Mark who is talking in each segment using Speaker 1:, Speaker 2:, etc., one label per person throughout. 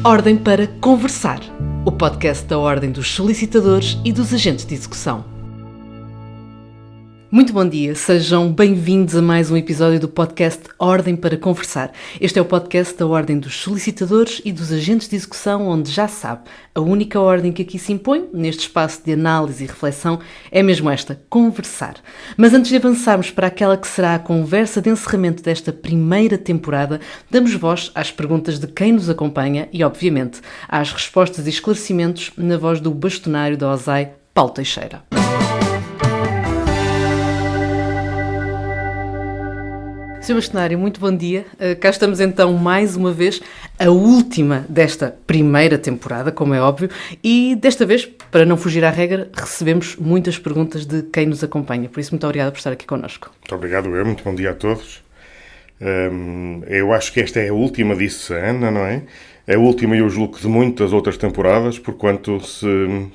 Speaker 1: Ordem para Conversar, o podcast da Ordem dos Solicitadores e dos Agentes de Execução. Muito bom dia, sejam bem-vindos a mais um episódio do podcast Ordem para Conversar. Este é o podcast da Ordem dos Solicitadores e dos Agentes de Execução, onde já sabe, a única ordem que aqui se impõe, neste espaço de análise e reflexão, é mesmo esta, conversar. Mas antes de avançarmos para aquela que será a conversa de encerramento desta primeira temporada, damos voz às perguntas de quem nos acompanha e, obviamente, às respostas e esclarecimentos na voz do bastonário da OSAI, Paulo Teixeira. Sr. Bastonário, muito bom dia. Cá estamos então mais uma vez, a última desta primeira temporada, como é óbvio, e desta vez, para não fugir à regra, recebemos muitas perguntas de quem nos acompanha. Por isso, muito obrigada por estar aqui connosco.
Speaker 2: Muito obrigado, muito bom dia a todos. Eu acho que esta é a última, disse a Ana, não é? É a última, eu julgo, de muitas outras temporadas, porquanto se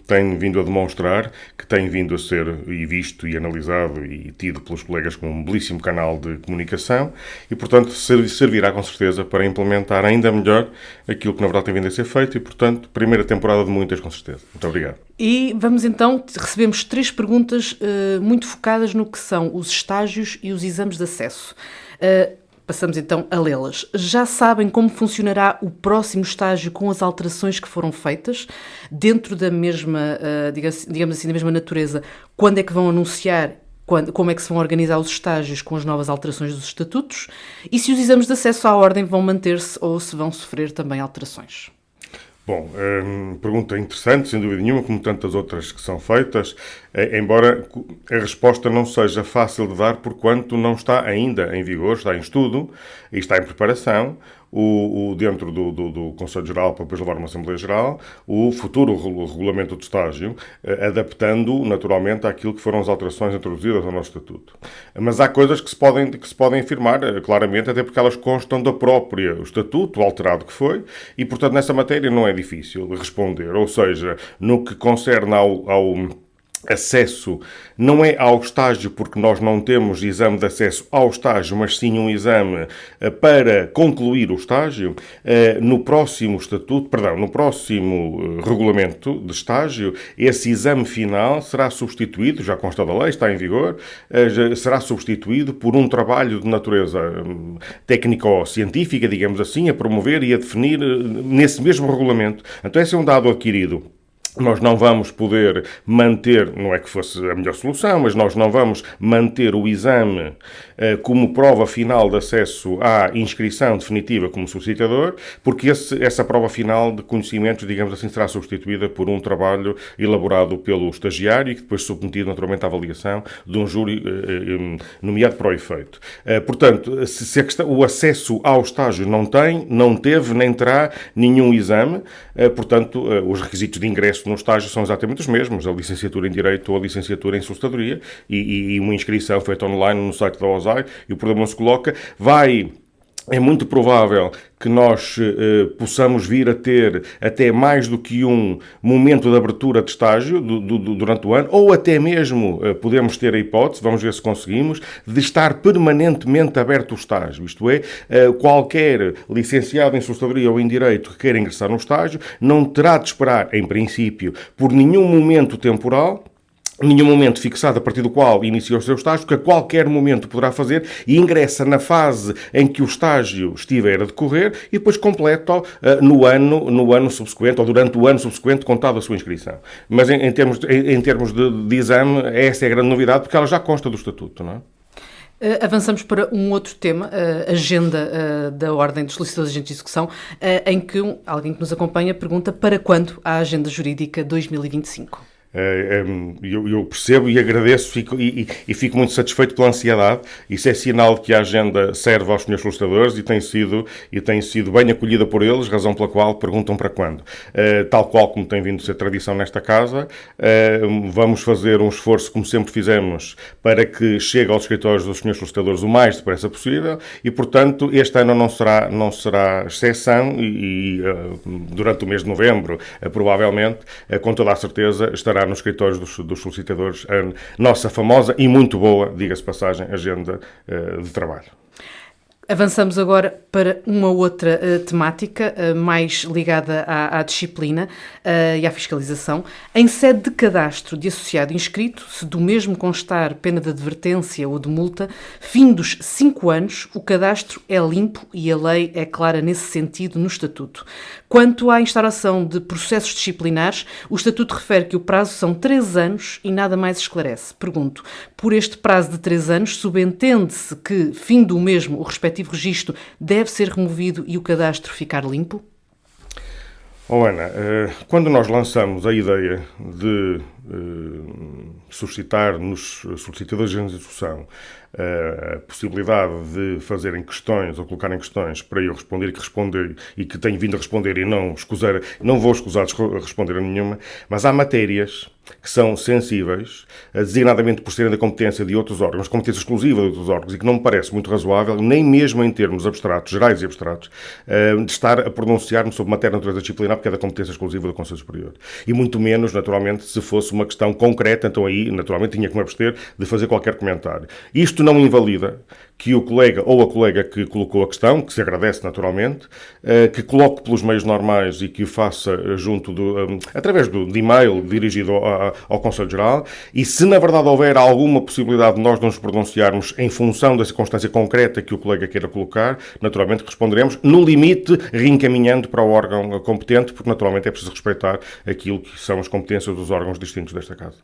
Speaker 2: tem vindo a demonstrar que tem vindo a ser e visto e analisado e tido pelos colegas como um belíssimo canal de comunicação e, portanto, servirá com certeza para implementar ainda melhor aquilo que na verdade tem vindo a ser feito e, portanto, primeira temporada de muitas, com certeza. Muito obrigado.
Speaker 1: E vamos então, recebemos 3 perguntas muito focadas no que são os estágios e os exames de acesso. Passamos então a lê-las. Já sabem como funcionará o próximo estágio com as alterações que foram feitas? Dentro da mesma, digamos assim, da mesma natureza, quando é que vão anunciar, como é que se vão organizar os estágios com as novas alterações dos estatutos? E se os exames de acesso à ordem vão manter-se ou se vão sofrer também alterações?
Speaker 2: Bom, pergunta interessante, sem dúvida nenhuma, como tantas outras que são feitas, embora a resposta não seja fácil de dar, porquanto não está ainda em vigor, está em estudo e está em preparação, dentro do Conselho Geral, para depois levar uma Assembleia Geral, o futuro regulamento do estágio, adaptando naturalmente àquilo que foram as alterações introduzidas ao nosso Estatuto. Mas há coisas que se podem afirmar claramente, até porque elas constam da própria Estatuto, alterado que foi, e portanto nessa matéria não é difícil responder. Ou seja, no que concerne ao acesso, não é ao estágio, porque nós não temos exame de acesso ao estágio, mas sim um exame para concluir o estágio. No próximo regulamento de estágio, esse exame final será substituído, já consta da lei, está em vigor, será substituído por um trabalho de natureza técnico-científica, digamos assim, a promover e a definir nesse mesmo regulamento. Então, esse é um dado adquirido. Nós não vamos poder manter, não é que fosse a melhor solução, mas nós não vamos manter o exame como prova final de acesso à inscrição definitiva como solicitador, porque essa prova final de conhecimentos, digamos assim, será substituída por um trabalho elaborado pelo estagiário e que depois submetido naturalmente à avaliação de um júri nomeado para o efeito. Portanto, se o acesso ao estágio não teve, nem terá nenhum exame, portanto, os requisitos de ingresso no estágio são exatamente os mesmos, a licenciatura em Direito ou a licenciatura em Solicitadoria e uma inscrição feita online no site da OSAI, e o problema se coloca, é muito provável que nós possamos vir a ter até mais do que um momento de abertura de estágio durante o ano, ou até mesmo podemos ter a hipótese, vamos ver se conseguimos, de estar permanentemente aberto o estágio. Isto é, qualquer licenciado em Solicitadoria ou em Direito que queira ingressar no estágio não terá de esperar, em princípio, por nenhum momento temporal, nenhum momento fixado a partir do qual iniciou o seu estágio, que a qualquer momento poderá fazer e ingressa na fase em que o estágio estiver a decorrer e depois completa no ano subsequente ou durante o ano subsequente contado a sua inscrição. Mas em termos de exame, essa é a grande novidade, porque ela já consta do Estatuto, não é?
Speaker 1: Avançamos para um outro tema, a agenda da Ordem dos Solicitadores e Agentes de Execução, em que alguém que nos acompanha pergunta para quando a agenda jurídica 2025?
Speaker 2: Eu percebo e agradeço e fico muito satisfeito pela ansiedade. Isso é sinal de que a agenda serve aos senhores solicitadores e tem sido bem acolhida por eles, razão pela qual perguntam para quando. Tal qual como tem vindo a ser tradição nesta casa, vamos fazer um esforço, como sempre fizemos, para que chegue aos escritórios dos senhores solicitadores o mais depressa possível e, portanto, este ano não será exceção e durante o mês de novembro, provavelmente, com toda a certeza, estará nos escritórios dos solicitadores a nossa famosa e muito boa, diga-se passagem, agenda de trabalho.
Speaker 1: Avançamos agora para uma outra temática, mais ligada à disciplina e à fiscalização. Em sede de cadastro de associado inscrito, se do mesmo constar pena de advertência ou de multa, findos 5 anos, o cadastro é limpo e a lei é clara nesse sentido no Estatuto. Quanto à instauração de processos disciplinares, o Estatuto refere que o prazo são 3 anos e nada mais esclarece. Pergunto, por este prazo de 3 anos, subentende-se que, findo o mesmo, o respectivo registro deve ser removido e o cadastro ficar limpo?
Speaker 2: Ana, quando nós lançamos a ideia de suscitar nos solicitadores de execução a possibilidade de fazerem questões ou colocarem questões para eu responder e que responder e que tenho vindo a responder e não vou escusar de responder a nenhuma, mas há matérias que são sensíveis, designadamente por serem da competência de outros órgãos, competência exclusiva de outros órgãos, e que não me parece muito razoável, nem mesmo em termos abstratos, gerais e abstratos, de estar a pronunciar-me sobre matéria de natureza disciplinar, porque é da competência exclusiva do Conselho Superior. E muito menos, naturalmente, se fosse uma questão concreta, então aí, naturalmente, tinha que me abster de fazer qualquer comentário. Isto não invalida que o colega ou a colega que colocou a questão, que se agradece naturalmente, que coloque pelos meios normais e que o faça através de e-mail dirigido ao Conselho Geral, e se na verdade houver alguma possibilidade de nós não nos pronunciarmos em função da circunstância concreta que o colega queira colocar, naturalmente responderemos, no limite reencaminhando para o órgão competente, porque naturalmente é preciso respeitar aquilo que são as competências dos órgãos distintos desta casa.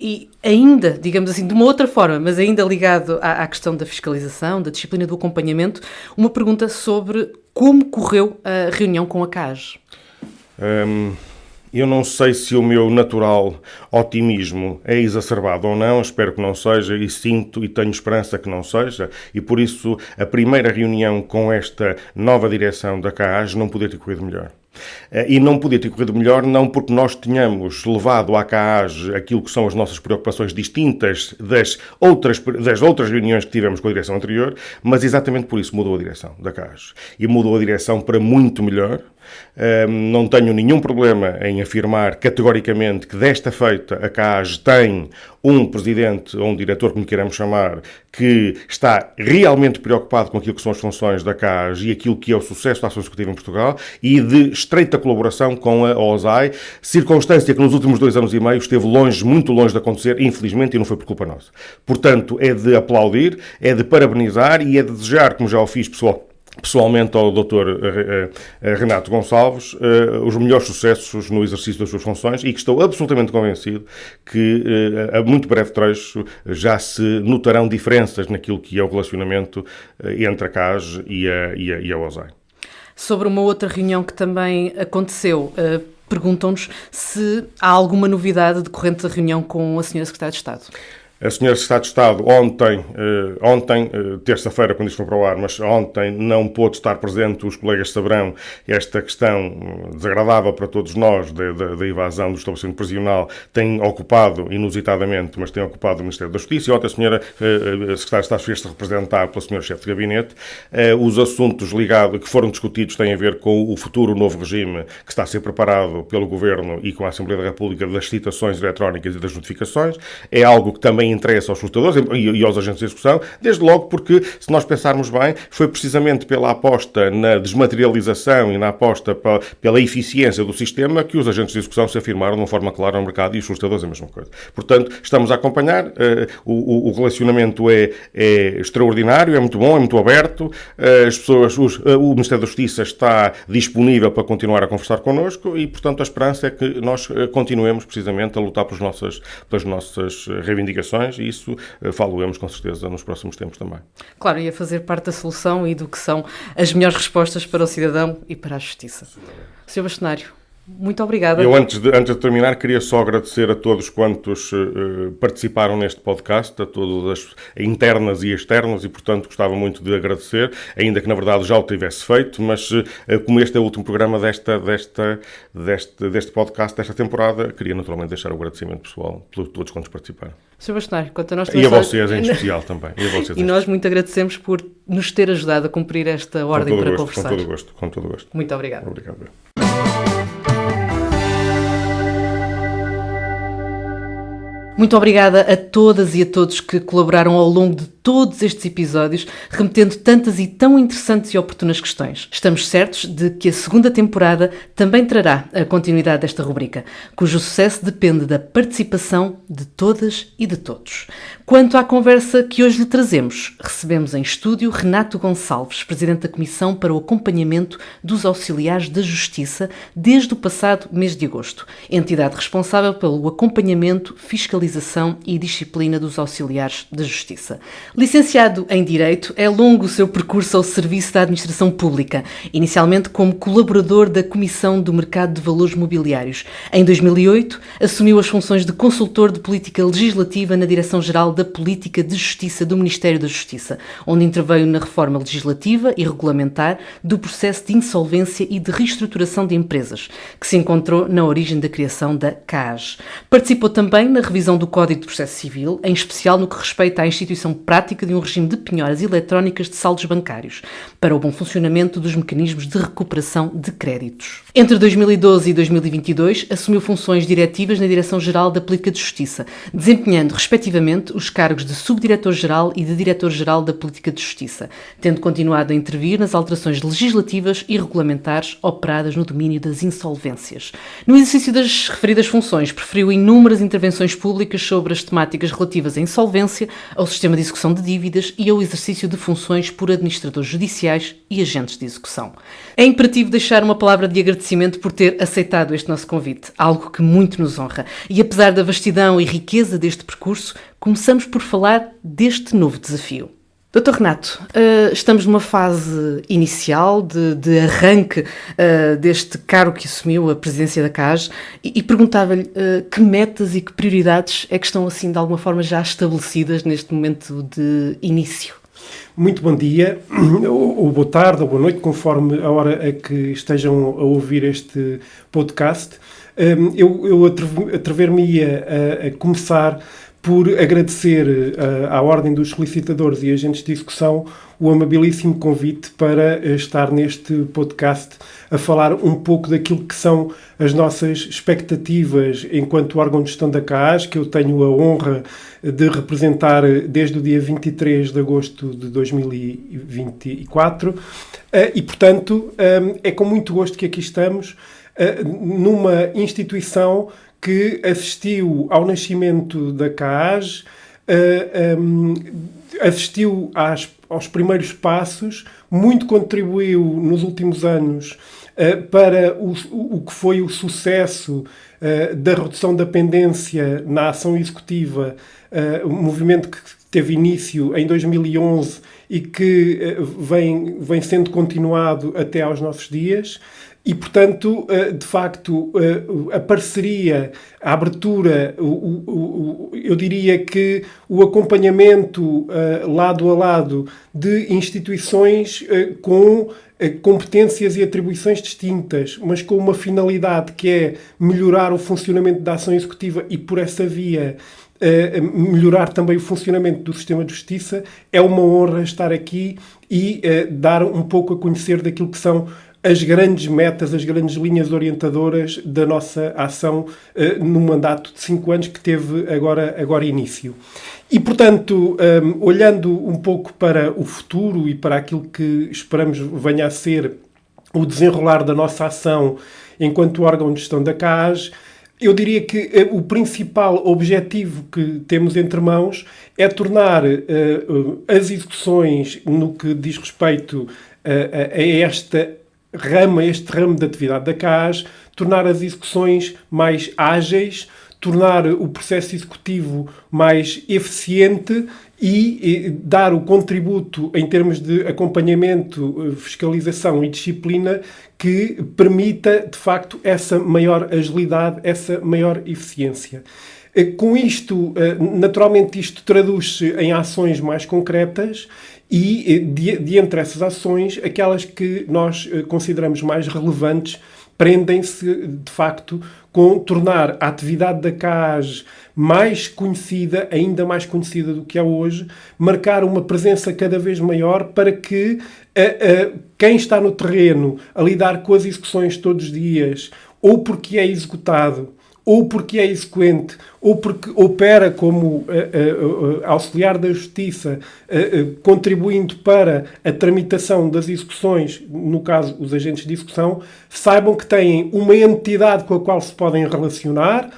Speaker 1: E ainda, digamos assim, de uma outra forma, mas ainda ligado à questão da fiscalização, da disciplina do acompanhamento, uma pergunta sobre como correu a reunião com a CAS.
Speaker 2: Eu não sei se o meu natural otimismo é exacerbado ou não, espero que não seja, e sinto e tenho esperança que não seja, e por isso a primeira reunião com esta nova direção da CAS não podia ter corrido melhor. E não podia ter corrido melhor não porque nós tenhamos levado à CAAG aquilo que são as nossas preocupações distintas das outras reuniões que tivemos com a direção anterior, mas exatamente por isso mudou a direção da CAAG. E mudou a direção para muito melhor. Não tenho nenhum problema em afirmar categoricamente que desta feita a CAAG tem um presidente ou um diretor, como queiramos chamar, que está realmente preocupado com aquilo que são as funções da CAAG e aquilo que é o sucesso da ação executiva em Portugal e de estreita colaboração com a OSAI, circunstância que nos últimos 2 anos e meio esteve longe, muito longe de acontecer, infelizmente, e não foi por culpa nossa. Portanto, é de aplaudir, é de parabenizar e é de desejar, como já o fiz pessoalmente ao Dr. Renato Gonçalves, os melhores sucessos no exercício das suas funções e que estou absolutamente convencido que a muito breve trecho já se notarão diferenças naquilo que é o relacionamento entre a CAAG e a OSAI.
Speaker 1: Sobre uma outra reunião que também aconteceu, perguntam-nos se há alguma novidade decorrente da reunião com a Sra. Secretária de Estado.
Speaker 2: A Sra. Secretária de Estado ontem, terça-feira, quando isto foi para o ar, mas ontem não pôde estar presente, os colegas saberão esta questão desagradável para todos nós da evasão do estabelecimento prisional tem ocupado, inusitadamente, mas tem ocupado o Ministério da Justiça, e ontem a Sra. Secretária de Estado fez-se representar pela Sra. Chefe de Gabinete. Os assuntos ligados, que foram discutidos, têm a ver com o futuro novo regime que está a ser preparado pelo Governo e com a Assembleia da República das citações eletrónicas e das notificações. É algo que também interessa aos solicitadores e aos agentes de execução, desde logo porque, se nós pensarmos bem, foi precisamente pela aposta na desmaterialização e na aposta pela eficiência do sistema que os agentes de execução se afirmaram de uma forma clara no mercado e os solicitadores a mesma coisa. Portanto, estamos a acompanhar, o relacionamento é extraordinário, é muito bom, é muito aberto, o Ministério da Justiça está disponível para continuar a conversar connosco e, portanto, a esperança é que nós continuemos precisamente a lutar pelas nossas reivindicações e isso falo-emos com certeza nos próximos tempos também.
Speaker 1: Claro, e a fazer parte da solução e do que são as melhores respostas para o cidadão e para a justiça. Sr. Bastonário, muito obrigada.
Speaker 2: Eu, antes de terminar, queria só agradecer a todos quantos participaram neste podcast, a todas as internas e externas, e, portanto, gostava muito de agradecer, ainda que, na verdade, já o tivesse feito, mas como este é o último programa deste podcast, desta temporada, queria, naturalmente, deixar o agradecimento pessoal por todos quantos participaram.
Speaker 1: Sr. Bastonário, quanto a nós...
Speaker 2: E a vocês, em especial, também.
Speaker 1: E nós muito agradecemos por nos ter ajudado a cumprir esta ordem para conversar.
Speaker 2: Com todo o gosto.
Speaker 1: Muito obrigado.
Speaker 2: Obrigado.
Speaker 1: Muito obrigada a todas e a todos que colaboraram ao longo de todos estes episódios, remetendo tantas e tão interessantes e oportunas questões. Estamos certos de que a segunda temporada também trará a continuidade desta rubrica, cujo sucesso depende da participação de todas e de todos. Quanto à conversa que hoje lhe trazemos, recebemos em estúdio Renato Gonçalves, Presidente da Comissão para o Acompanhamento dos Auxiliares da Justiça, desde o passado mês de agosto, entidade responsável pelo acompanhamento, fiscalização e disciplina dos auxiliares da Justiça. Licenciado em Direito, é longo o seu percurso ao serviço da Administração Pública, inicialmente como colaborador da Comissão do Mercado de Valores Mobiliários. Em 2008, assumiu as funções de consultor de política legislativa na Direção-Geral da Política de Justiça do Ministério da Justiça, onde interveio na reforma legislativa e regulamentar do processo de insolvência e de reestruturação de empresas, que se encontrou na origem da criação da CAAS. Participou também na revisão do Código de Processo Civil, em especial no que respeita à instituição prática de um regime de penhoras eletrónicas de saldos bancários, para o bom funcionamento dos mecanismos de recuperação de créditos. Entre 2012 e 2022, assumiu funções diretivas na Direção-Geral da Política de Justiça, desempenhando, respectivamente, os cargos de Subdiretor-Geral e de Diretor-Geral da Política de Justiça, tendo continuado a intervir nas alterações legislativas e regulamentares operadas no domínio das insolvências. No exercício das referidas funções, preferiu inúmeras intervenções públicas sobre as temáticas relativas à insolvência, ao sistema de execução de dívidas e ao exercício de funções por administradores judiciais e agentes de execução. É imperativo deixar uma palavra de agradecimento por ter aceitado este nosso convite, algo que muito nos honra. E apesar da vastidão e riqueza deste percurso, começamos por falar deste novo desafio. Dr. Renato, estamos numa fase inicial de arranque deste cargo que assumiu a presidência da CAAS e perguntava-lhe que metas e que prioridades é que estão assim de alguma forma já estabelecidas neste momento de início.
Speaker 3: Muito bom dia, ou boa tarde, ou boa noite, conforme a hora a que estejam a ouvir este podcast. Eu atrever-me-ia a começar por agradecer à Ordem dos Solicitadores e Agentes de Execução o amabilíssimo convite para estar neste podcast a falar um pouco daquilo que são as nossas expectativas enquanto órgão de gestão da CAAS, que eu tenho a honra de representar desde o dia 23 de agosto de 2024. E, portanto, é com muito gosto que aqui estamos numa instituição que assistiu ao nascimento da CAAS, assistiu aos primeiros passos, muito contribuiu nos últimos anos para o que foi o sucesso da redução da pendência na ação executiva, um movimento que teve início em 2011 e que vem sendo continuado até aos nossos dias. E, portanto, de facto, a parceria, a abertura, eu diria que o acompanhamento lado a lado de instituições com competências e atribuições distintas, mas com uma finalidade que é melhorar o funcionamento da ação executiva e, por essa via, melhorar também o funcionamento do sistema de justiça, é uma honra estar aqui e dar um pouco a conhecer daquilo que são as grandes metas, as grandes linhas orientadoras da nossa ação no mandato de 5 anos que teve agora início. E, portanto, olhando um pouco para o futuro e para aquilo que esperamos venha a ser o desenrolar da nossa ação enquanto órgão de gestão da CAAS, eu diria que o principal objetivo que temos entre mãos é tornar as execuções no que diz respeito a este ramo de atividade da CAAS, tornar as execuções mais ágeis, tornar o processo executivo mais eficiente e dar o contributo em termos de acompanhamento, fiscalização e disciplina que permita, de facto, essa maior agilidade, essa maior eficiência. Com isto, naturalmente, isto traduz-se em ações mais concretas e, de entre essas ações, aquelas que nós consideramos mais relevantes prendem-se, de facto, com tornar a atividade da CAAS mais conhecida, ainda mais conhecida do que é hoje, marcar uma presença cada vez maior para que quem está no terreno a lidar com as execuções todos os dias, ou porque é executado, ou porque é exequente, ou porque opera como auxiliar da Justiça, contribuindo para a tramitação das execuções, no caso, os agentes de execução, saibam que têm uma entidade com a qual se podem relacionar,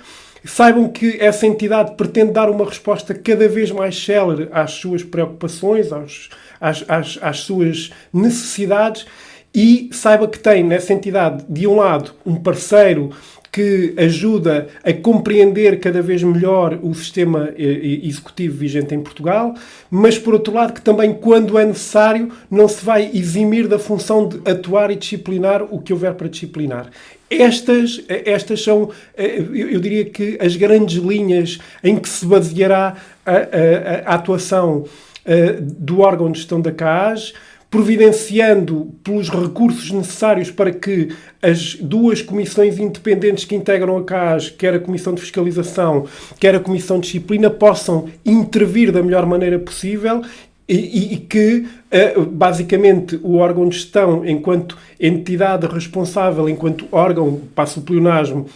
Speaker 3: saibam que essa entidade pretende dar uma resposta cada vez mais célere às suas preocupações, às suas necessidades, e saiba que tem nessa entidade, de um lado, um parceiro que ajuda a compreender cada vez melhor o sistema executivo vigente em Portugal, mas, por outro lado, que também, quando é necessário, não se vai eximir da função de atuar e disciplinar o que houver para disciplinar. Estas são, eu diria que, as grandes linhas em que se baseará a atuação do órgão de gestão da CAAS, providenciando pelos recursos necessários para que as duas comissões independentes que integram a CAAS, quer a Comissão de Fiscalização, quer a Comissão de Disciplina, possam intervir da melhor maneira possível e que, basicamente, o órgão de gestão, enquanto entidade responsável, enquanto órgão, passo o pleonasmo,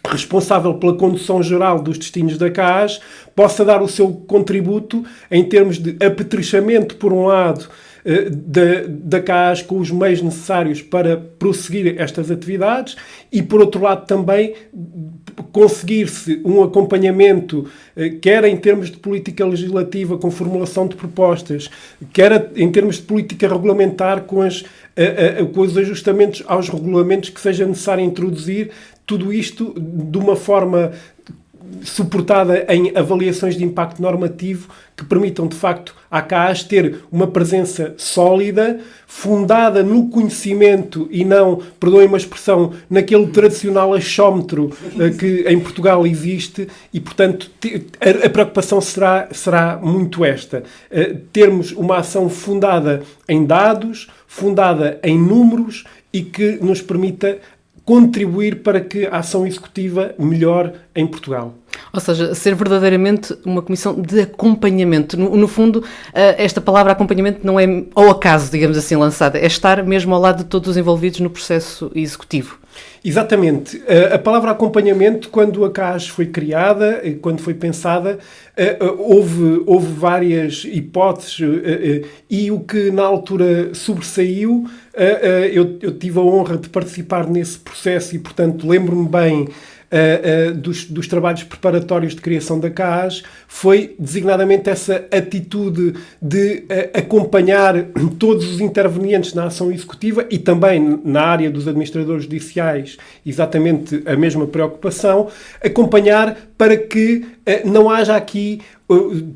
Speaker 3: responsável pela condução geral dos destinos da CAAS, possa dar o seu contributo em termos de apetrechamento, por um lado, da CAAS com os meios necessários para prosseguir estas atividades e, por outro lado, também conseguir-se um acompanhamento, quer em termos de política legislativa com formulação de propostas, quer em termos de política regulamentar com os ajustamentos aos regulamentos que seja necessário introduzir, tudo isto de uma forma suportada em avaliações de impacto normativo que permitam, de facto, à CAAS ter uma presença sólida, fundada no conhecimento e não, perdoem uma expressão, naquele tradicional achómetro que em Portugal existe e, portanto, a preocupação será muito esta. Termos uma ação fundada em dados, fundada em números e que nos permita contribuir para que a ação executiva melhore em Portugal.
Speaker 1: Ou seja, ser verdadeiramente uma comissão de acompanhamento. No fundo, esta palavra acompanhamento não é ao acaso, digamos assim, lançada. É estar mesmo ao lado de todos os envolvidos no processo executivo.
Speaker 3: Exatamente. A palavra acompanhamento, quando a CAAS foi criada, quando foi pensada, houve várias hipóteses e o que na altura sobressaiu, eu tive a honra de participar nesse processo e, portanto, lembro-me bem dos trabalhos preparatórios de criação da CAAS, foi designadamente essa atitude de acompanhar todos os intervenientes na ação executiva e também na área dos administradores judiciais, exatamente a mesma preocupação, acompanhar para que não haja aqui,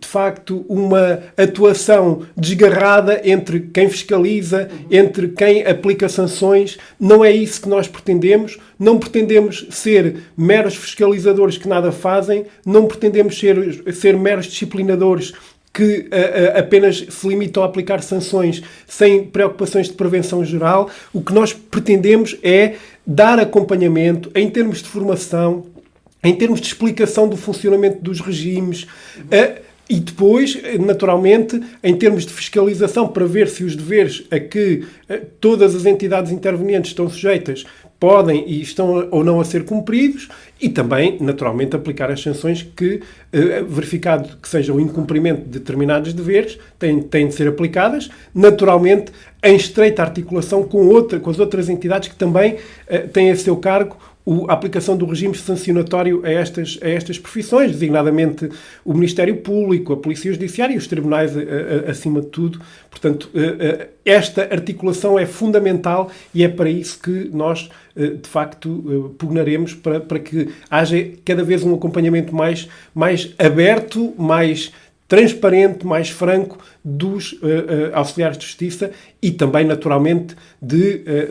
Speaker 3: de facto, uma atuação desgarrada entre quem fiscaliza, entre quem aplica sanções. Não é isso que nós pretendemos. Não pretendemos ser meros fiscalizadores que nada fazem. Não pretendemos ser meros disciplinadores que apenas se limitam a aplicar sanções sem preocupações de prevenção geral. O que nós pretendemos é dar acompanhamento em termos de formação, em termos de explicação do funcionamento dos regimes e depois, naturalmente, em termos de fiscalização para ver se os deveres a que todas as entidades intervenientes estão sujeitas podem e estão ou não a ser cumpridos e também, naturalmente, aplicar as sanções que, verificado que seja o incumprimento de determinados deveres, têm de ser aplicadas, naturalmente, em estreita articulação com as outras entidades que também têm a seu cargo a aplicação do regime sancionatório a estas profissões, designadamente o Ministério Público, a Polícia Judiciária e os tribunais, acima de tudo. Portanto, esta articulação é fundamental e é para isso que nós, de facto, pugnaremos para que haja cada vez um acompanhamento mais aberto, mais transparente, mais franco dos auxiliares de justiça e também, naturalmente,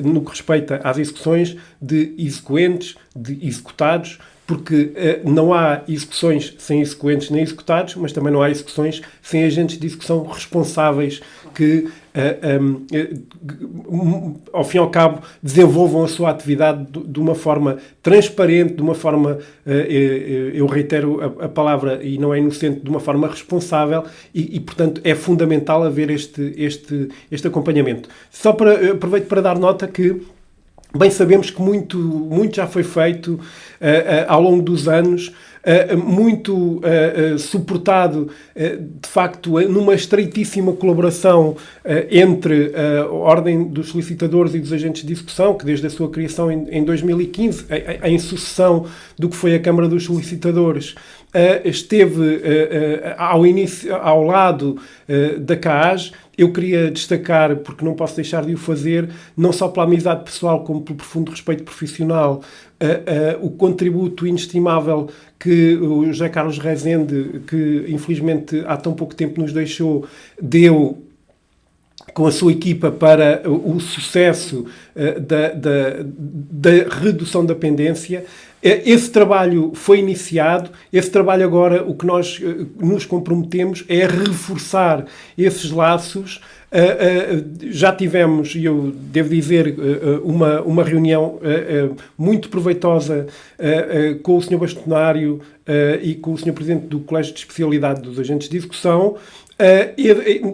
Speaker 3: no que respeita às execuções de exequentes, de executados, porque não há execuções sem exequentes nem executados, mas também não há execuções sem agentes de execução responsáveis que, ao fim e ao cabo, desenvolvam a sua atividade de uma forma transparente, de uma forma, eu reitero a palavra e não é inocente, de uma forma responsável e portanto, é fundamental haver este acompanhamento. Aproveito para dar nota que bem sabemos que muito já foi feito ao longo dos anos, muito suportado, de facto, numa estreitíssima colaboração entre a Ordem dos Solicitadores e dos Agentes de Execução, que desde a sua criação em 2015, em sucessão do que foi a Câmara dos Solicitadores, esteve ao lado da CAAG. Eu queria destacar, porque não posso deixar de o fazer, não só pela amizade pessoal, como pelo profundo respeito profissional, o contributo inestimável que o José Carlos Rezende, que infelizmente há tão pouco tempo nos deixou, deu com a sua equipa para o sucesso da redução da pendência. Esse trabalho foi iniciado, esse trabalho agora, o que nós nos comprometemos é a reforçar esses laços. Já tivemos, e eu devo dizer, uma reunião muito proveitosa com o Sr. Bastonário e com o Sr. Presidente do Colégio de Especialidade dos Agentes de Execução.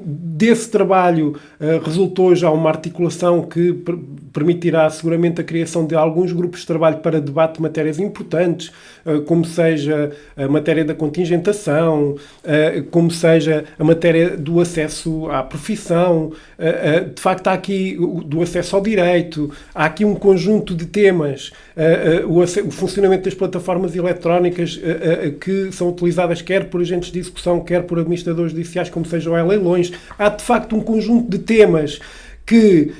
Speaker 3: Desse trabalho resultou já uma articulação que permitirá seguramente a criação de alguns grupos de trabalho para debate de matérias importantes, como seja a matéria da contingentação, como seja a matéria do acesso à profissão. De facto, há aqui do acesso ao direito, há aqui um conjunto de temas, o funcionamento das plataformas eletrónicas que são utilizadas quer por agentes de execução, quer por administradores judiciais, como sejam leilões. Há, de facto, um conjunto de temas que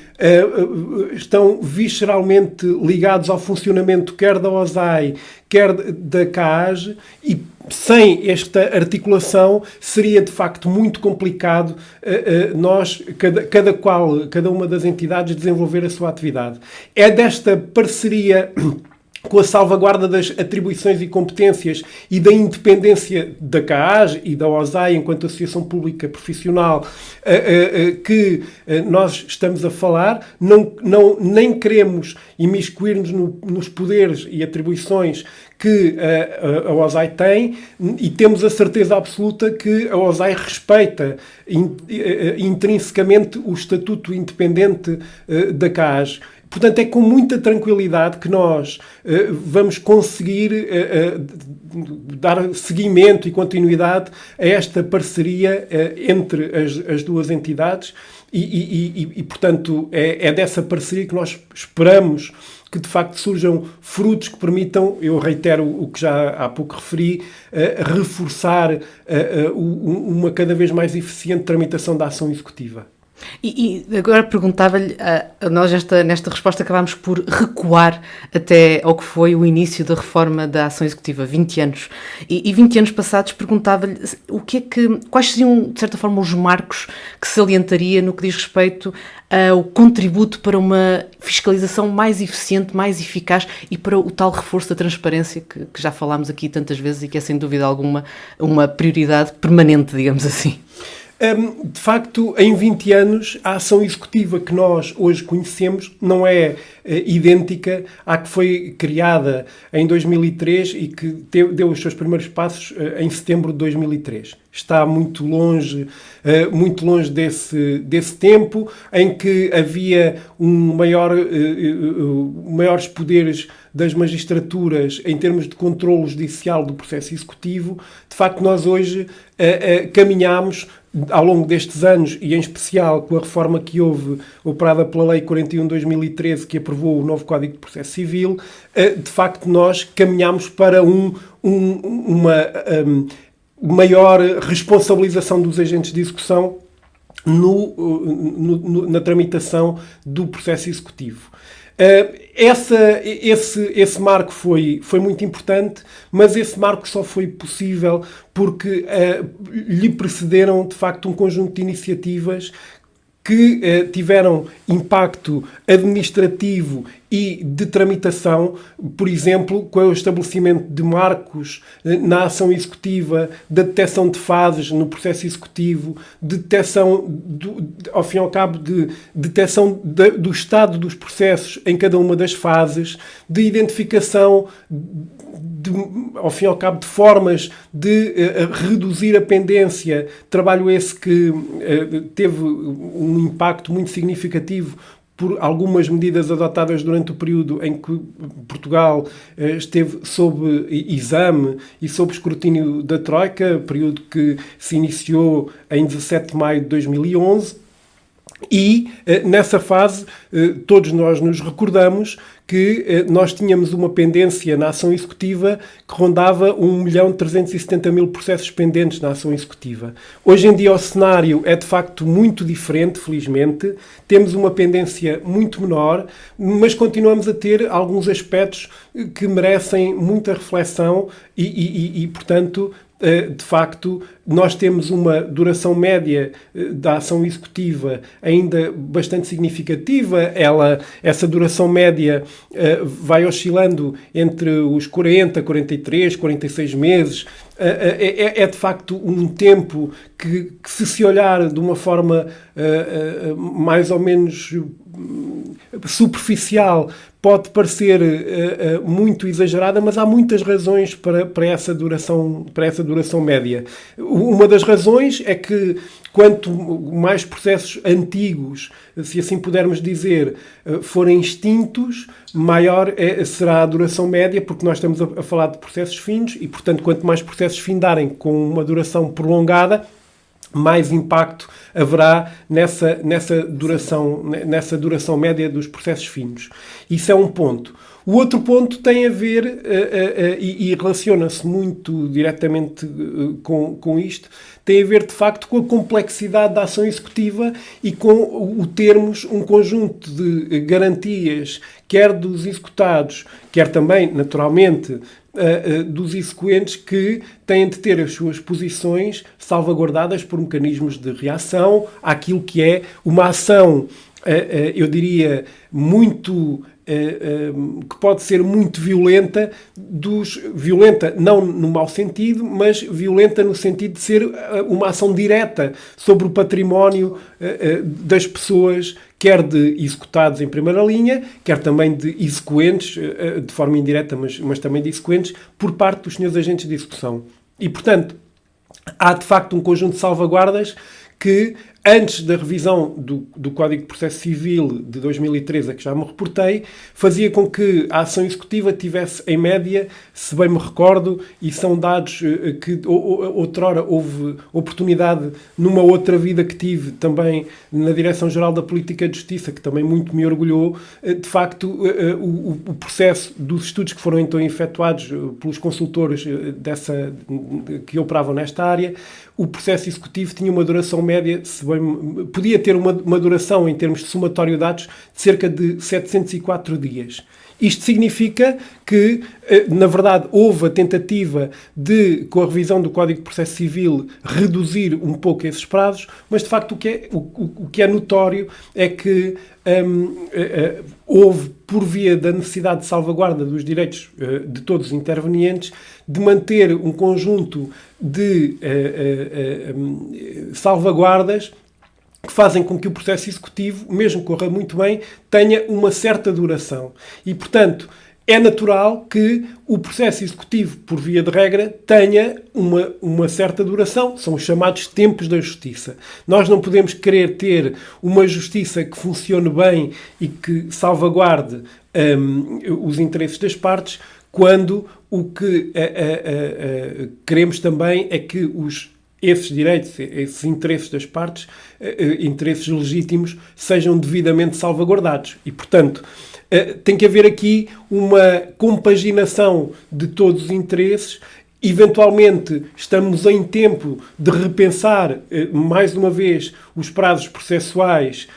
Speaker 3: estão visceralmente ligados ao funcionamento quer da OSAI, quer da CAAG, e sem esta articulação seria de facto muito complicado nós, cada uma das entidades, desenvolver a sua atividade. É desta parceria com a salvaguarda das atribuições e competências e da independência da CAAG e da OSAI enquanto Associação Pública Profissional que nós estamos a falar. Nem queremos imiscuir-nos nos poderes e atribuições que a OSAI tem, e temos a certeza absoluta que a OSAI respeita intrinsecamente o estatuto independente da CAAG. Portanto, é com muita tranquilidade que nós vamos conseguir dar seguimento e continuidade a esta parceria entre as duas entidades e, portanto, é dessa parceria que nós esperamos que, de facto, surjam frutos que permitam, eu reitero o que já há pouco referi, reforçar uma cada vez mais eficiente tramitação da ação executiva.
Speaker 1: E agora perguntava-lhe, nós nesta resposta acabámos por recuar até ao que foi o início da reforma da ação executiva, 20 anos. E 20 anos passados perguntava-lhe quais seriam, de certa forma, os marcos que salientaria no que diz respeito ao contributo para uma fiscalização mais eficiente, mais eficaz e para o tal reforço da transparência que já falámos aqui tantas vezes e que é, sem dúvida alguma, uma prioridade permanente, digamos assim.
Speaker 3: De facto, em 20 anos, a ação executiva que nós hoje conhecemos não é idêntica à que foi criada em 2003 e que deu os seus primeiros passos em setembro de 2003. Está muito longe desse tempo em que havia maiores poderes das magistraturas em termos de controle judicial do processo executivo. De facto, nós hoje caminhamos ao longo destes anos, e em especial com a reforma que houve, operada pela Lei 41 de 2013, que aprovou o novo Código de Processo Civil, de facto nós caminhamos para uma maior responsabilização dos agentes de execução na tramitação do processo executivo. Esse marco foi muito importante, mas esse marco só foi possível porque lhe precederam, de facto, um conjunto de iniciativas que tiveram impacto administrativo e de tramitação, por exemplo, com o estabelecimento de marcos na ação executiva, da detecção de fases no processo executivo, de detecção, ao fim e ao cabo, de detecção do estado dos processos em cada uma das fases, de identificação, ao fim e ao cabo, de formas de reduzir a pendência, trabalho esse que teve um impacto muito significativo por algumas medidas adotadas durante o período em que Portugal esteve sob exame e sob escrutínio da Troika, período que se iniciou em 17 de maio de 2011. E, nessa fase, todos nós nos recordamos que nós tínhamos uma pendência na ação executiva que rondava 1.370.000 processos pendentes na ação executiva. Hoje em dia o cenário é de facto muito diferente, felizmente. Temos uma pendência muito menor, mas continuamos a ter alguns aspectos que merecem muita reflexão e portanto, de facto, nós temos uma duração média da ação executiva ainda bastante significativa. Essa duração média vai oscilando entre os 40, 43, 46 meses. É de facto um tempo que se olhar de uma forma mais ou menos superficial, pode parecer muito exagerada, mas há muitas razões para essa duração média. Uma das razões é que quanto mais processos antigos, se assim pudermos dizer, forem extintos, maior será a duração média, porque nós estamos a falar de processos findos e, portanto, quanto mais processos findarem com uma duração prolongada, mais impacto haverá nessa duração média dos processos finos. Isso é um ponto. O outro ponto tem a ver, e relaciona-se muito diretamente com isto, tem a ver, de facto, com a complexidade da ação executiva e com o termos um conjunto de garantias, quer dos executados, quer também, naturalmente, dos exequentes, que têm de ter as suas posições salvaguardadas por mecanismos de reação àquilo que é uma ação, eu diria, muito... que pode ser muito violenta, violenta não no mau sentido, mas violenta no sentido de ser uma ação direta sobre o património das pessoas, quer de executados em primeira linha, quer também de exequentes, de forma indireta, mas também de exequentes, por parte dos senhores agentes de execução. E, portanto, há de facto um conjunto de salvaguardas que, antes da revisão do Código de Processo Civil de 2013, a que já me reportei, fazia com que a ação executiva tivesse, em média, se bem me recordo, e são dados que outrora houve oportunidade, numa outra vida que tive também na Direção-Geral da Política de Justiça, que também muito me orgulhou, de facto, o processo dos estudos que foram então efetuados pelos consultores que operavam nesta área, o processo executivo tinha uma duração média, podia ter uma duração em termos de somatório de dados de cerca de 704 dias. Isto significa que, na verdade, houve a tentativa de, com a revisão do Código de Processo Civil, reduzir um pouco esses prazos, mas, de facto, o que é notório é que houve, por via da necessidade de salvaguarda dos direitos de todos os intervenientes, de manter um conjunto de salvaguardas que fazem com que o processo executivo, mesmo que corra muito bem, tenha uma certa duração. E, portanto, é natural que o processo executivo, por via de regra, tenha uma certa duração. São os chamados tempos da justiça. Nós não podemos querer ter uma justiça que funcione bem e que salvaguarde os interesses das partes, quando o que queremos também é que esses direitos, esses interesses das partes, interesses legítimos, sejam devidamente salvaguardados. E, portanto, tem que haver aqui uma compaginação de todos os interesses. Eventualmente, estamos em tempo de repensar, mais uma vez, os prazos processuais.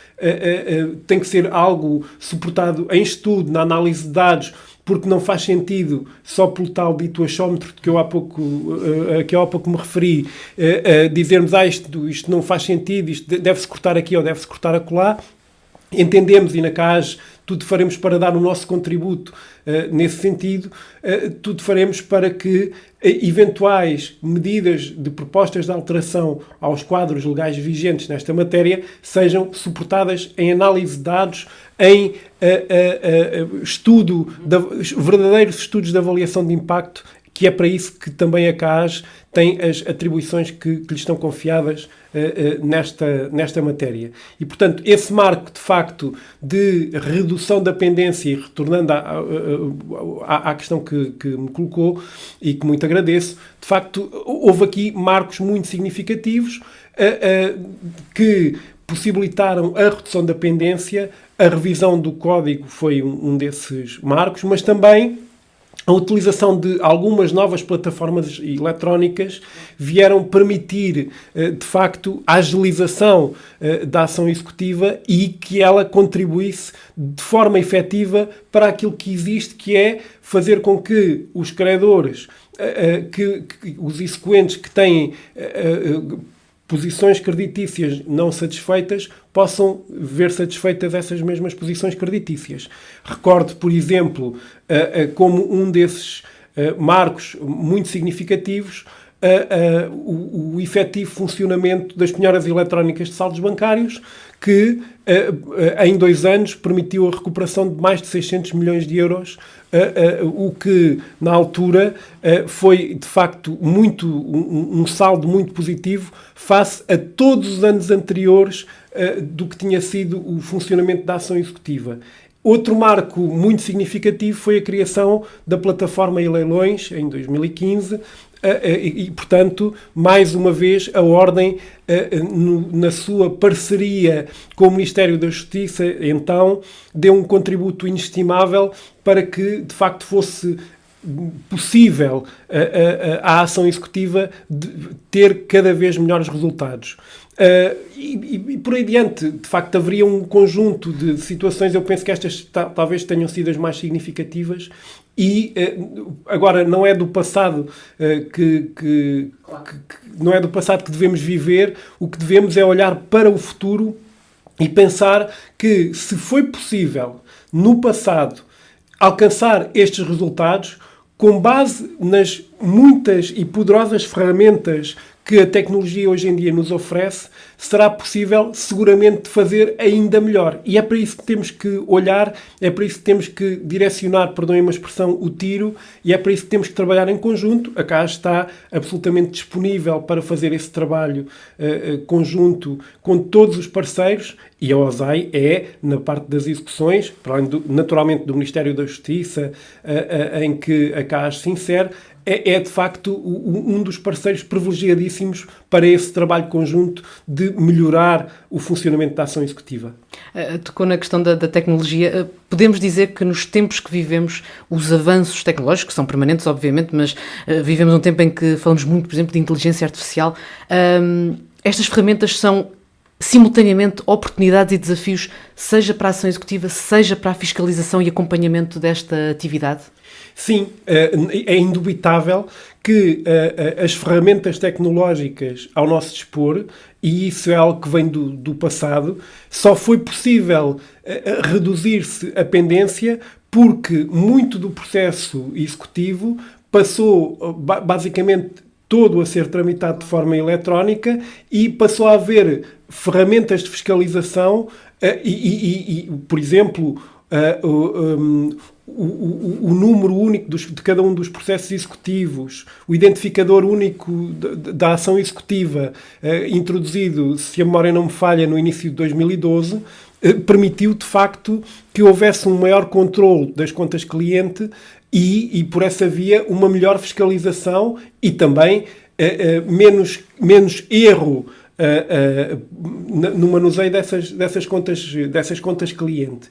Speaker 3: Tem que ser algo suportado em estudo, na análise de dados, porque não faz sentido, só pelo tal dito achómetro que eu há pouco me referi, dizermos isto não faz sentido, isto deve-se cortar aqui ou deve-se cortar acolá. Entendemos, e na CAS tudo faremos para dar o nosso contributo nesse sentido, tudo faremos para que eventuais medidas de propostas de alteração aos quadros legais vigentes nesta matéria sejam suportadas em análise de dados, em verdadeiros estudos de avaliação de impacto, que é para isso que também a CAAS tem as atribuições que lhe estão confiadas nesta matéria. E, portanto, esse marco, de facto, de redução da pendência, e retornando à questão que me colocou e que muito agradeço, de facto, houve aqui marcos muito significativos que possibilitaram a redução da pendência. A revisão do código foi um desses marcos, mas também a utilização de algumas novas plataformas eletrónicas vieram permitir, de facto, a agilização da ação executiva e que ela contribuísse de forma efetiva para aquilo que existe, que é fazer com que os credores, que os exequentes que têm posições creditícias não satisfeitas, possam ver satisfeitas essas mesmas posições creditícias. Recordo, por exemplo, como um desses marcos muito significativos, o efetivo funcionamento das penhoras eletrónicas de saldos bancários, que em 2 anos permitiu a recuperação de mais de 600 milhões de euros, o que na altura foi de facto um saldo muito positivo face a todos os anos anteriores do que tinha sido o funcionamento da ação executiva. Outro marco muito significativo foi a criação da plataforma e-leilões em 2015, e, portanto, mais uma vez, a Ordem, na sua parceria com o Ministério da Justiça, então, deu um contributo inestimável para que, de facto, fosse possível a ação executiva de ter cada vez melhores resultados. E por aí adiante, de facto, haveria um conjunto de situações, eu penso que estas talvez tenham sido as mais significativas, e agora não é do passado não é do passado que devemos viver. O que devemos é olhar para o futuro e pensar que, se foi possível no passado alcançar estes resultados, com base nas muitas e poderosas ferramentas que a tecnologia hoje em dia nos oferece, será possível seguramente fazer ainda melhor. E é para isso que temos que olhar, é para isso que temos que direcionar, perdoem-me a expressão, o tiro, e é para isso que temos que trabalhar em conjunto. A CAAS está absolutamente disponível para fazer esse trabalho conjunto com todos os parceiros, e a OSAI é, na parte das execuções, para além naturalmente do Ministério da Justiça, em que a CAAS se insere, é de facto um dos parceiros privilegiadíssimos para esse trabalho conjunto de melhorar o funcionamento da ação executiva.
Speaker 1: Tocou na questão da tecnologia. Podemos dizer que nos tempos que vivemos, os avanços tecnológicos, que são permanentes, obviamente, mas vivemos um tempo em que falamos muito, por exemplo, de inteligência artificial. Estas ferramentas são simultaneamente oportunidades e desafios, seja para a ação executiva, seja para a fiscalização e acompanhamento desta atividade?
Speaker 3: Sim, é indubitável que as ferramentas tecnológicas ao nosso dispor, e isso é algo que vem do passado, só foi possível reduzir-se a pendência porque muito do processo executivo passou basicamente todo a ser tramitado de forma eletrónica e passou a haver ferramentas de fiscalização por exemplo, o número único de cada um dos processos executivos, o identificador único da ação executiva, introduzido, se a memória não me falha, no início de 2012, permitiu, de facto, que houvesse um maior controle das contas cliente e por essa via, uma melhor fiscalização e também menos erro no manuseio dessas contas cliente.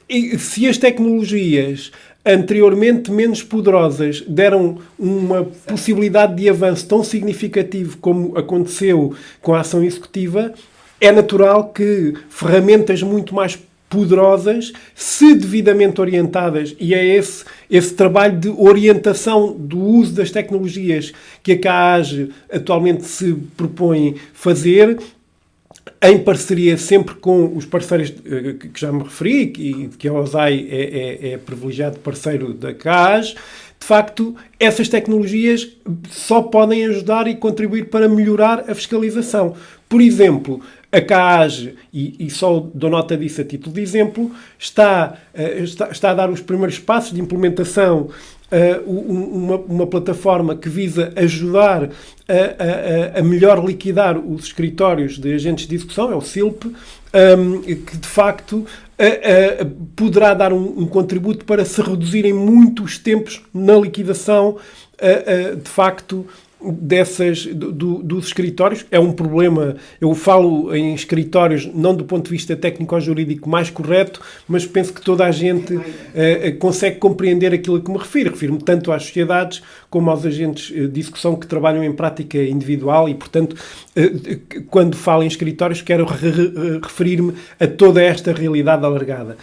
Speaker 3: E se as tecnologias anteriormente menos poderosas deram uma possibilidade de avanço tão significativo como aconteceu com a ação executiva, é natural que ferramentas muito mais poderosas, se devidamente orientadas, e é esse trabalho de orientação do uso das tecnologias que a CAAS atualmente se propõe fazer, em parceria sempre com os parceiros que já me referi, e que a OSAI é privilegiado parceiro da CAAS. De facto, essas tecnologias só podem ajudar e contribuir para melhorar a fiscalização. Por exemplo, a CAAS, e só dou nota disso a título de exemplo, está a dar os primeiros passos de implementação uma plataforma que visa ajudar a melhor liquidar os escritórios de agentes de execução, é o SILP, que de facto poderá dar um contributo para se reduzirem muito os tempos na liquidação, de facto, dos escritórios. É um problema, eu falo em escritórios não do ponto de vista técnico-jurídico mais correto, mas penso que toda a gente consegue compreender aquilo a que me refiro. Refiro-me tanto às sociedades como aos agentes de execução que trabalham em prática individual e, portanto, quando falo em escritórios, quero referir-me a toda esta realidade alargada.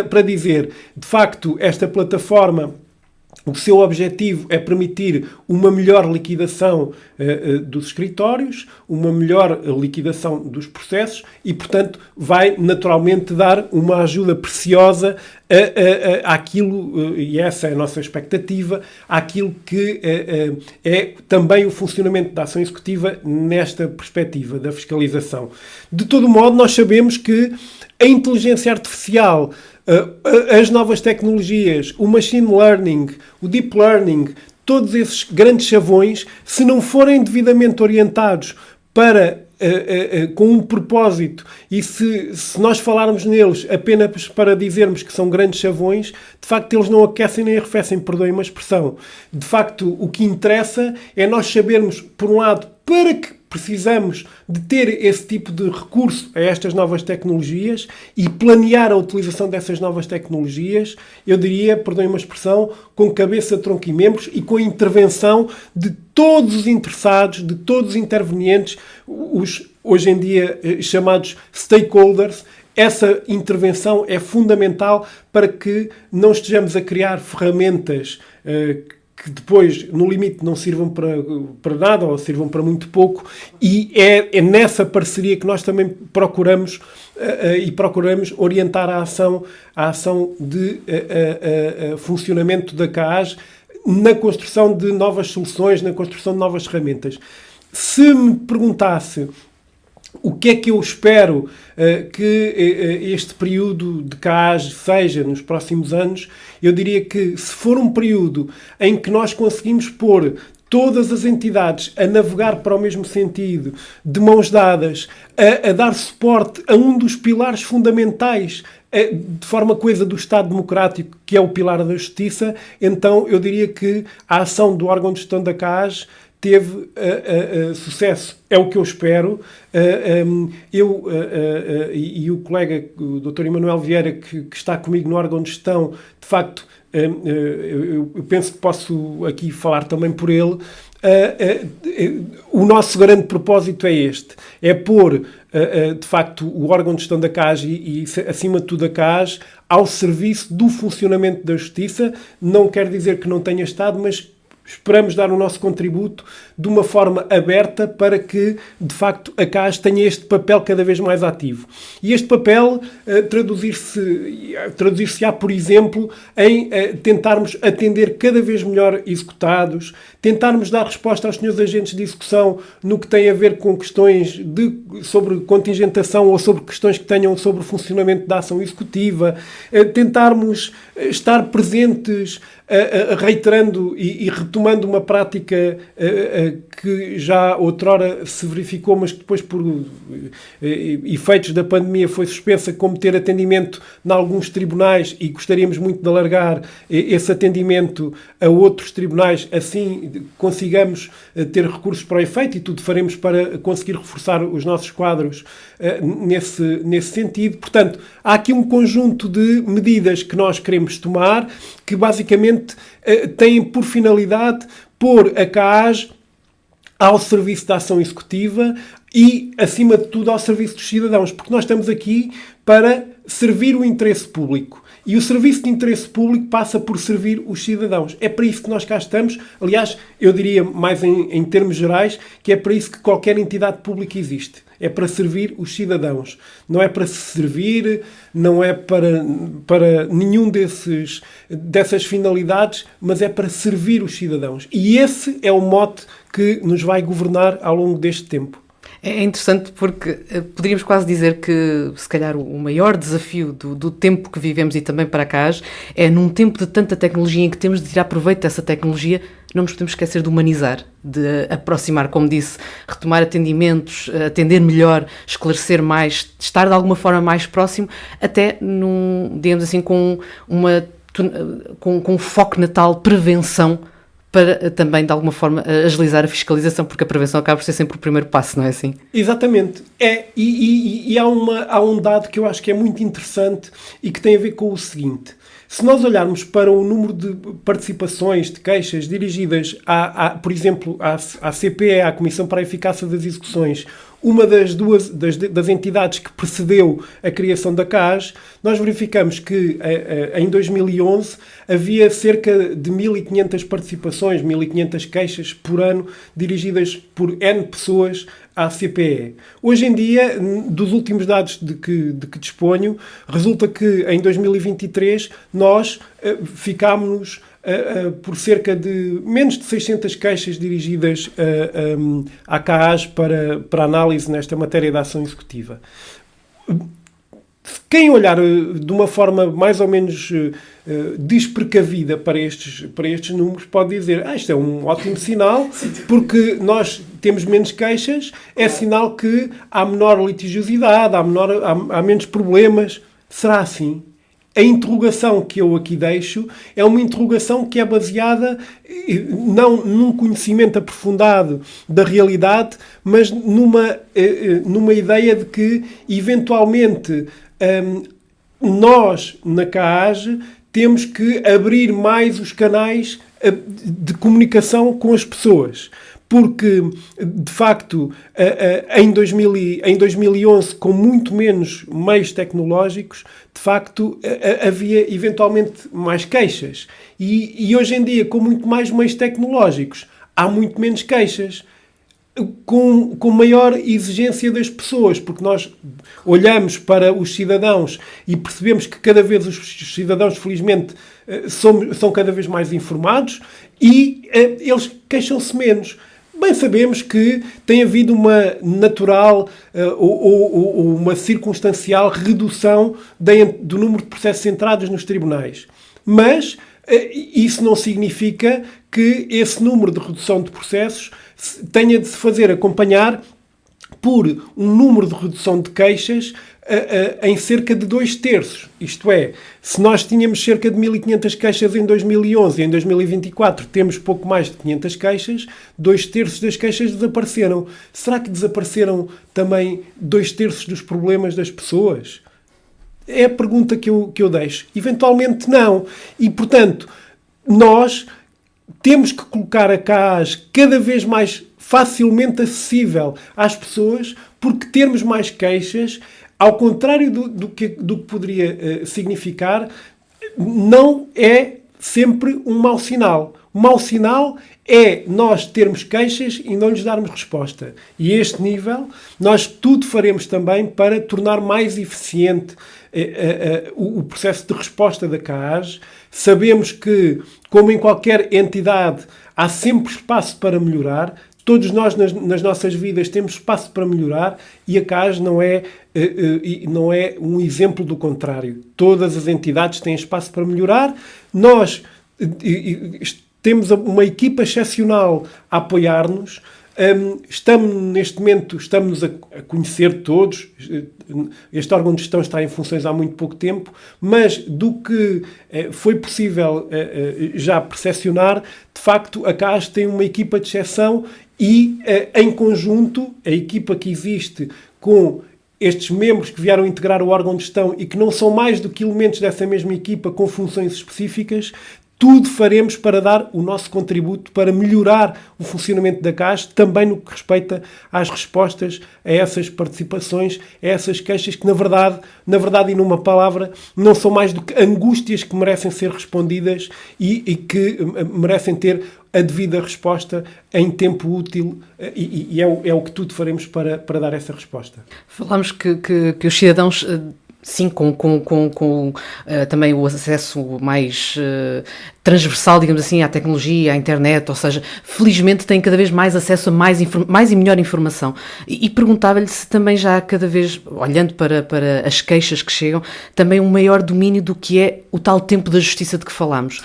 Speaker 3: Para dizer, de facto, esta plataforma, o seu objetivo é permitir uma melhor liquidação dos escritórios, uma melhor liquidação dos processos e, portanto, vai naturalmente dar uma ajuda preciosa àquilo, e essa é a nossa expectativa, àquilo que é também o funcionamento da ação executiva nesta perspectiva da fiscalização. De todo modo, nós sabemos que a inteligência artificial, as novas tecnologias, o machine learning, o deep learning, todos esses grandes chavões, se não forem devidamente orientados com um propósito e se nós falarmos neles apenas para dizermos que são grandes chavões, de facto eles não aquecem nem arrefecem, perdoem-me a expressão. De facto, o que interessa é nós sabermos, por um lado, para que precisamos de ter esse tipo de recurso a estas novas tecnologias e planear a utilização dessas novas tecnologias, eu diria, perdoem-me a expressão, com cabeça, tronco e membros e com a intervenção de todos os interessados, de todos os intervenientes, os hoje em dia chamados stakeholders. Essa intervenção é fundamental para que não estejamos a criar ferramentas que depois, no limite, não sirvam para nada ou sirvam para muito pouco, e é nessa parceria que nós também procuramos orientar a ação de funcionamento da CAAS na construção de novas soluções, na construção de novas ferramentas. Se me perguntasse o que é que eu espero que este período de CAAS seja nos próximos anos, eu diria que se for um período em que nós conseguimos pôr todas as entidades a navegar para o mesmo sentido, de mãos dadas, a dar suporte a um dos pilares fundamentais de forma coesa do Estado Democrático, que é o pilar da justiça, então eu diria que a ação do órgão de gestão da CAAS teve sucesso. É o que eu espero. E o colega, o Dr. Emanuel Vieira, que está comigo no órgão de gestão, de facto, eu penso que posso aqui falar também por ele. O nosso grande propósito é este, é pôr, de facto, o órgão de gestão da CAAS e acima de tudo a CAAS ao serviço do funcionamento da justiça. Não quer dizer que não tenha estado, mas esperamos dar o nosso contributo de uma forma aberta para que, de facto, a CAAS tenha este papel cada vez mais ativo. E este papel traduzir-se-á, por exemplo, em tentarmos atender cada vez melhor executados, tentarmos dar resposta aos senhores agentes de execução no que tem a ver com questões sobre contingentação ou sobre questões que tenham sobre o funcionamento da ação executiva, tentarmos estar presentes, reiterando e retomando uma prática que já outrora se verificou, mas que depois, por efeitos da pandemia, foi suspensa, como ter atendimento em alguns tribunais, e gostaríamos muito de alargar esse atendimento a outros tribunais, assim consigamos ter recursos para o efeito, e tudo faremos para conseguir reforçar os nossos quadros nesse sentido. Portanto, há aqui um conjunto de medidas que nós queremos tomar, que basicamente têm por finalidade pôr a CAAS ao serviço da ação executiva e, acima de tudo, ao serviço dos cidadãos, porque nós estamos aqui para servir o interesse público. E o serviço de interesse público passa por servir os cidadãos. É para isso que nós cá estamos. Aliás, eu diria mais em termos gerais, que é para isso que qualquer entidade pública existe. É para servir os cidadãos. Não é para se servir, não é para nenhum dessas finalidades, mas é para servir os cidadãos. E esse é o mote que nos vai governar ao longo deste tempo.
Speaker 1: É interessante porque poderíamos quase dizer que, se calhar, o maior desafio do tempo que vivemos e também para a CAAS é, num tempo de tanta tecnologia em que temos de tirar proveito dessa tecnologia, não nos podemos esquecer de humanizar, de aproximar, como disse, retomar atendimentos, atender melhor, esclarecer mais, estar de alguma forma mais próximo, até, digamos assim, com um foco na tal prevenção, para também, de alguma forma, agilizar a fiscalização, porque a prevenção acaba por ser sempre o primeiro passo, não é assim?
Speaker 3: Exatamente. E há um dado que eu acho que é muito interessante e que tem a ver com o seguinte. Se nós olharmos para o número de participações, de queixas dirigidas, por exemplo, à CPE, à Comissão para a Eficácia das Execuções, uma das entidades que precedeu a criação da CAAS, nós verificamos que em 2011 havia cerca de 1.500 participações, 1.500 queixas por ano dirigidas por N pessoas à CPE. Hoje em dia, dos últimos dados de que disponho, resulta que em 2023 nós ficámos por cerca de menos de 600 queixas dirigidas à CAAS para análise nesta matéria da ação executiva. Quem olhar de uma forma mais ou menos desprecavida para estes números pode dizer isto é um ótimo sinal, porque nós temos menos queixas, é sinal que há menor litigiosidade, há menos problemas. Será assim? A interrogação que eu aqui deixo é uma interrogação que é baseada não num conhecimento aprofundado da realidade, mas numa ideia de que, eventualmente, nós, na CAAS, temos que abrir mais os canais de comunicação com as pessoas. Porque, de facto, em 2011, com muito menos meios tecnológicos, de facto, havia eventualmente mais queixas. E hoje em dia, com muito mais meios tecnológicos, há muito menos queixas. Com maior exigência das pessoas, porque nós olhamos para os cidadãos e percebemos que cada vez os cidadãos, felizmente, são cada vez mais informados e eles queixam-se menos. Bem sabemos que tem havido uma natural ou uma circunstancial redução do número de processos centrados nos tribunais. Mas isso não significa que esse número de redução de processos tenha de se fazer acompanhar por um número de redução de queixas em cerca de 2/3. Isto é, se nós tínhamos cerca de 1.500 queixas em 2011 e em 2024 temos pouco mais de 500 queixas, 2/3 das queixas desapareceram. Será que desapareceram também 2/3 dos problemas das pessoas? É a pergunta que eu deixo. Eventualmente não. E, portanto, nós temos que colocar a CAAS cada vez mais facilmente acessível às pessoas, porque termos mais queixas, ao contrário do que poderia significar, não é sempre um mau sinal. O mau sinal é nós termos queixas e não lhes darmos resposta. E a este nível, nós tudo faremos também para tornar mais eficiente o processo de resposta da CAAS. Sabemos que, como em qualquer entidade, há sempre espaço para melhorar. Todos nós, nas nossas vidas, temos espaço para melhorar e a CAAS não é um exemplo do contrário. Todas as entidades têm espaço para melhorar. Nós temos uma equipa excepcional a apoiar-nos. Neste momento, estamos a conhecer todos. Este órgão de gestão está em funções há muito pouco tempo, mas do que foi possível já percepcionar, de facto, a CAAS tem uma equipa de exceção e, em conjunto, a equipa que existe com estes membros que vieram integrar o órgão de gestão e que não são mais do que elementos dessa mesma equipa com funções específicas, tudo faremos para dar o nosso contributo para melhorar o funcionamento da CAAS, também no que respeita às respostas a essas participações, a essas queixas que, na verdade e numa palavra, não são mais do que angústias que merecem ser respondidas e que merecem ter a devida resposta em tempo útil e é o que tudo faremos para dar essa resposta.
Speaker 1: Falámos que os cidadãos Sim, também o acesso mais transversal, digamos assim, à tecnologia, à internet, ou seja, felizmente tem cada vez mais acesso a mais e melhor informação. E perguntava-lhe se também já há cada vez, olhando para as queixas que chegam, também um maior domínio do que é o tal tempo da justiça de que falámos.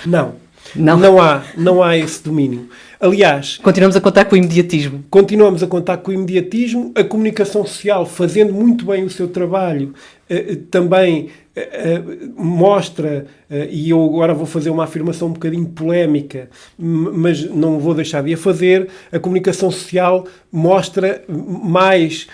Speaker 3: Não há esse domínio. Aliás,
Speaker 1: continuamos a contar com o imediatismo.
Speaker 3: Continuamos a contar com o imediatismo. A comunicação social, fazendo muito bem o seu trabalho, também mostra, e eu agora vou fazer uma afirmação um bocadinho polémica, mas não vou deixar de a fazer, a comunicação social mostra mais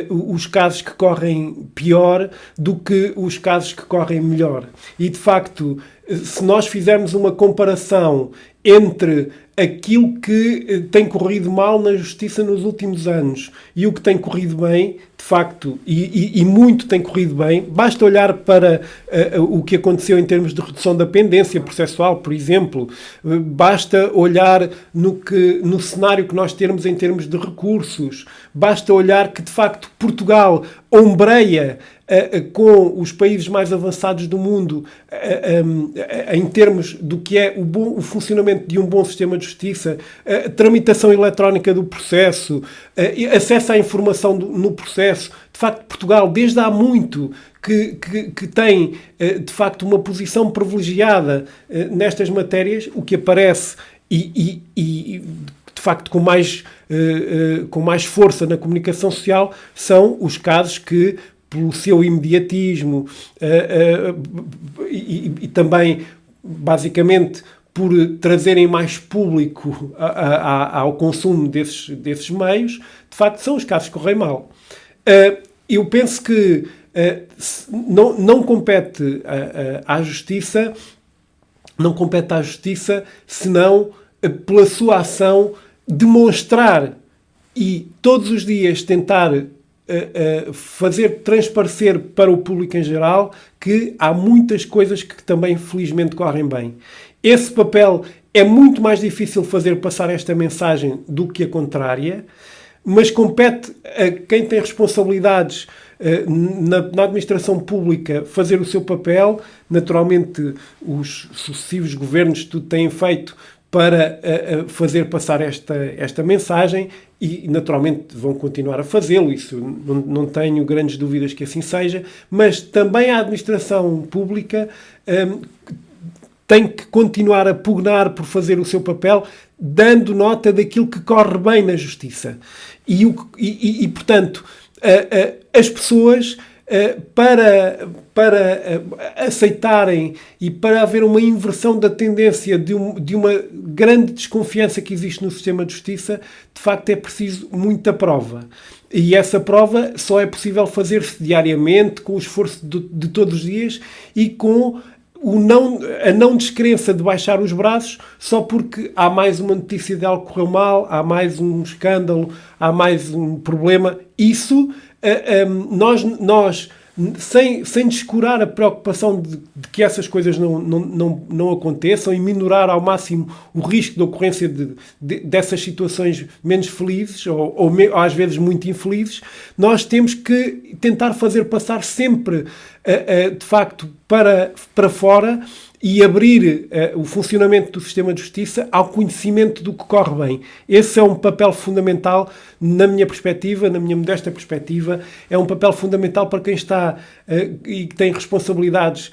Speaker 3: os casos que correm pior do que os casos que correm melhor. E, de facto, se nós fizermos uma comparação entre aquilo que tem corrido mal na justiça nos últimos anos e o que tem corrido bem, de facto, e muito tem corrido bem, basta olhar para o que aconteceu em termos de redução da pendência processual, por exemplo, basta olhar no cenário que nós temos em termos de recursos, basta olhar que, de facto, Portugal ombreia com os países mais avançados do mundo em termos do que é o funcionamento de um bom sistema de justiça, tramitação eletrónica do processo, acesso à informação no processo. De facto, Portugal, desde há muito, que tem, de facto, uma posição privilegiada nestas matérias, o que aparece e de facto, com mais força na comunicação social, são os casos que, pelo seu imediatismo e também, basicamente, por trazerem mais público ao consumo desses meios, de facto, são os casos que correm mal. Eu penso que não compete à Justiça, senão pela sua ação demonstrar e todos os dias tentar fazer transparecer para o público em geral que há muitas coisas que também felizmente correm bem. Esse papel é muito mais difícil fazer passar esta mensagem do que a contrária, mas compete a quem tem responsabilidades na administração pública fazer o seu papel. Naturalmente, os sucessivos governos tudo têm feito para fazer passar esta mensagem e, naturalmente, vão continuar a fazê-lo. Isso não tenho grandes dúvidas que assim seja, mas também a administração pública tem que continuar a pugnar por fazer o seu papel, dando nota daquilo que corre bem na justiça. E portanto, as pessoas, para aceitarem e para haver uma inversão da tendência de uma grande desconfiança que existe no sistema de justiça, de facto é preciso muita prova. E essa prova só é possível fazer-se diariamente, com o esforço de todos os dias e com a não descrença de baixar os braços só porque há mais uma notícia de algo que correu mal, há mais um escândalo, há mais um problema. Isso, nós sem descurar a preocupação de que essas coisas não aconteçam e minorar ao máximo o risco de ocorrência dessas situações menos felizes ou às vezes muito infelizes, nós temos que tentar fazer passar sempre, de facto, para fora e abrir o funcionamento do sistema de justiça ao conhecimento do que corre bem. Esse é um papel fundamental, na minha perspectiva, na minha modesta perspectiva, é um papel fundamental para quem está e tem responsabilidades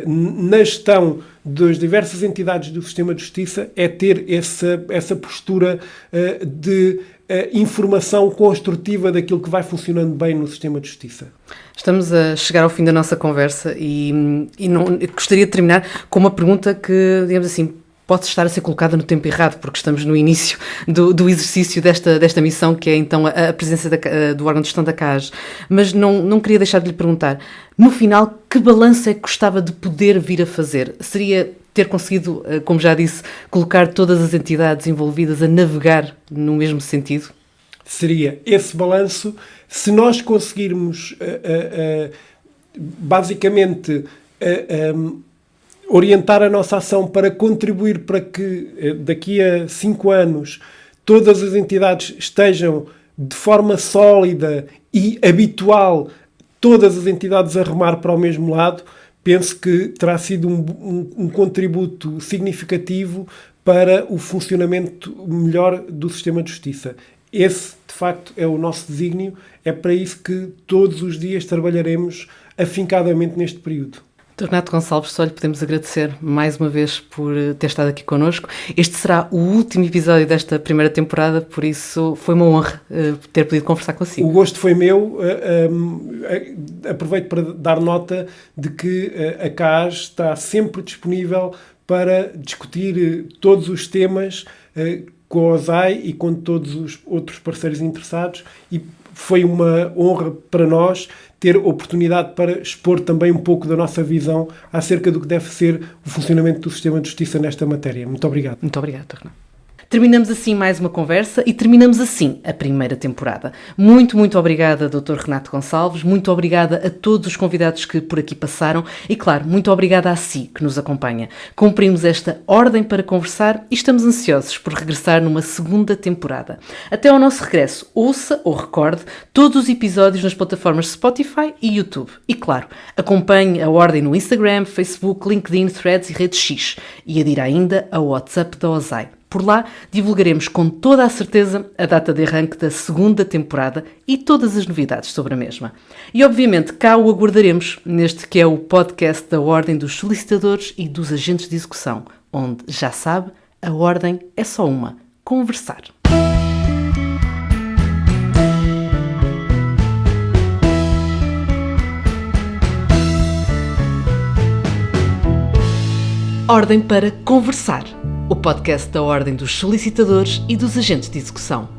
Speaker 3: na gestão das diversas entidades do sistema de justiça, é ter essa postura de informação construtiva daquilo que vai funcionando bem no sistema de justiça.
Speaker 1: Estamos a chegar ao fim da nossa conversa e gostaria de terminar com uma pergunta que, digamos assim, pode estar a ser colocada no tempo errado, porque estamos no início do exercício desta missão, que é então a presença do órgão de gestão da CAGE. Mas não queria deixar de lhe perguntar, no final, que balanço é que gostava de poder vir a fazer? Seria ter conseguido, como já disse, colocar todas as entidades envolvidas a navegar no mesmo sentido?
Speaker 3: Seria esse balanço, se nós conseguirmos basicamente orientar a nossa ação para contribuir para que daqui a 5 anos todas as entidades estejam de forma sólida e habitual todas as entidades a remar para o mesmo lado, penso que terá sido um contributo significativo para o funcionamento melhor do sistema de justiça. Esse, de facto, é o nosso desígnio, é para isso que todos os dias trabalharemos afincadamente neste período.
Speaker 1: Dr. Renato Gonçalves, só lhe podemos agradecer mais uma vez por ter estado aqui connosco. Este será o último episódio desta primeira temporada, por isso foi uma honra ter podido conversar consigo.
Speaker 3: O gosto foi meu. Aproveito para dar nota de que a CAAS está sempre disponível para discutir todos os temas com a OSAI e com todos os outros parceiros interessados, e foi uma honra para nós ter oportunidade para expor também um pouco da nossa visão acerca do que deve ser o funcionamento do sistema de justiça nesta matéria. Muito obrigado.
Speaker 1: Muito obrigado, Dr. Renato. Terminamos assim mais uma conversa e terminamos assim a primeira temporada. Muito obrigada, Dr. Renato Gonçalves, muito obrigada a todos os convidados que por aqui passaram e, claro, muito obrigada a si que nos acompanha. Cumprimos esta ordem para conversar e estamos ansiosos por regressar numa segunda temporada. Até ao nosso regresso, ouça ou recorde todos os episódios nas plataformas Spotify e YouTube. E, claro, acompanhe a Ordem no Instagram, Facebook, LinkedIn, Threads e Rede X e adira ainda ao WhatsApp da OSAI. Por lá, divulgaremos com toda a certeza a data de arranque da segunda temporada e todas as novidades sobre a mesma. E, obviamente, cá o aguardaremos neste que é o podcast da Ordem dos Solicitadores e dos Agentes de Execução, onde, já sabe, a ordem é só uma: conversar. Ordem para Conversar, o podcast da Ordem dos Solicitadores e dos Agentes de Execução.